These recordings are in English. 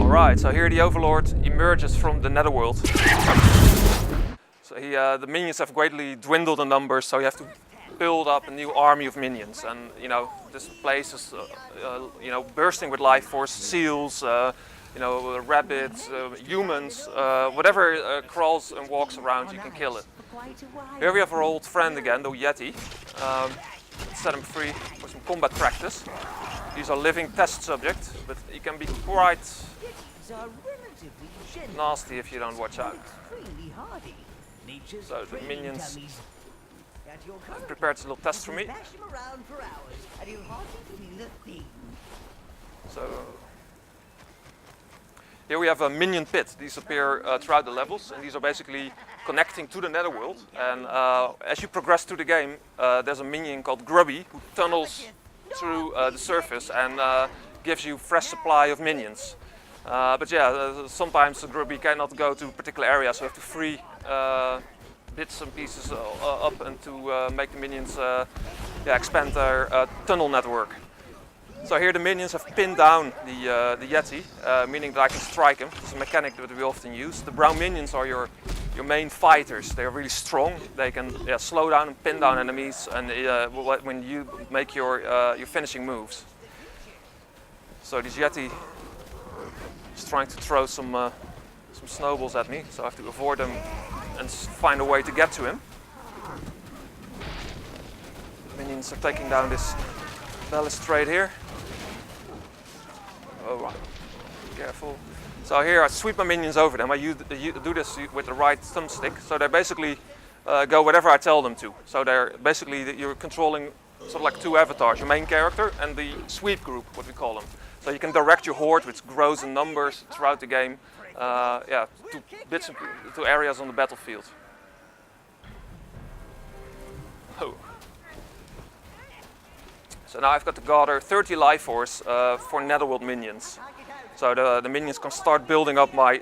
Alright, so here the Overlord emerges from the netherworld. So the minions have greatly dwindled in numbers, so you have to build up a new army of minions. And you know, this place is you know, bursting with life force, seals, you know, rabbits, humans, whatever crawls and walks around, you can kill it. Here we have our old friend again, the Yeti. Let's set him free for some combat practice. These are living test subjects, but he can be quite nasty if you don't watch out. So the minions have prepared a little test for me. So here we have a minion pit. These appear throughout the levels, and these are basically connecting to the netherworld. And as you progress through the game, there's a minion called Grubby who tunnels through the surface and gives you fresh supply of minions. But yeah, sometimes the Grubby cannot go to particular areas, so you have to free bits and pieces up and to make the minions yeah, expand their tunnel network. So here the minions have pinned down the Yeti, meaning that I can strike him. It's a mechanic that we often use. The brown minions are your main fighters. They are really strong. They can slow down and pin down enemies, and when you make your finishing moves. So this Yeti is trying to throw some snowballs at me, so I have to avoid them and find a way to get to him. The minions are taking down this balustrade here. Oh, careful. So here I sweep my minions over them. I do this with the right thumbstick, so they basically go whatever I tell them to. So they're basically, you're controlling sort of like two avatars, your main character and the sweep group, what we call them. So you can direct your horde, which grows in numbers throughout the game, yeah, to areas on the battlefield. Oh. So now I've got to gather 30 life force for netherworld minions. So the minions can start building up my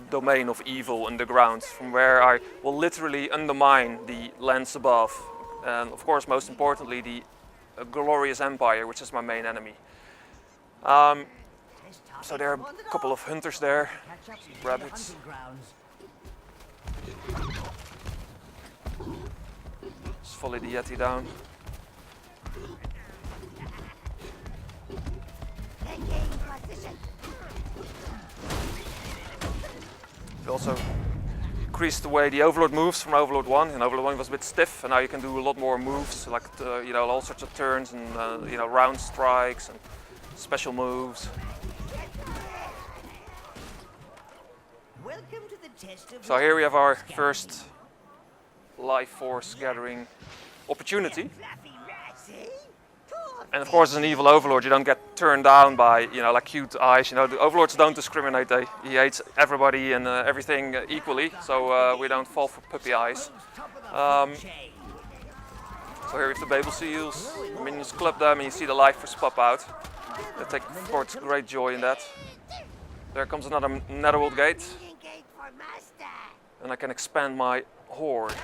domain of evil underground, from where I will literally undermine the lands above. And of course, most importantly, the glorious empire, which is my main enemy. So there are a couple of hunters there, rabbits. Just follow the Yeti down. We also increased the way the Overlord moves from Overlord 1. And Overlord 1 was a bit stiff, and now you can do a lot more moves, like you know, all sorts of turns and you know, round strikes and special moves. So here we have our first life force gathering opportunity. And of course, as an evil Overlord, you don't get turned down by, you know, like cute eyes. You know, the Overlords don't discriminate. He hates everybody and everything equally, so we don't fall for puppy eyes. So here we have the Babel Seals. The minions club them, and you see the life force pop out. They take, of course, great joy in that. There comes another netherworld gate, and I can expand my horde.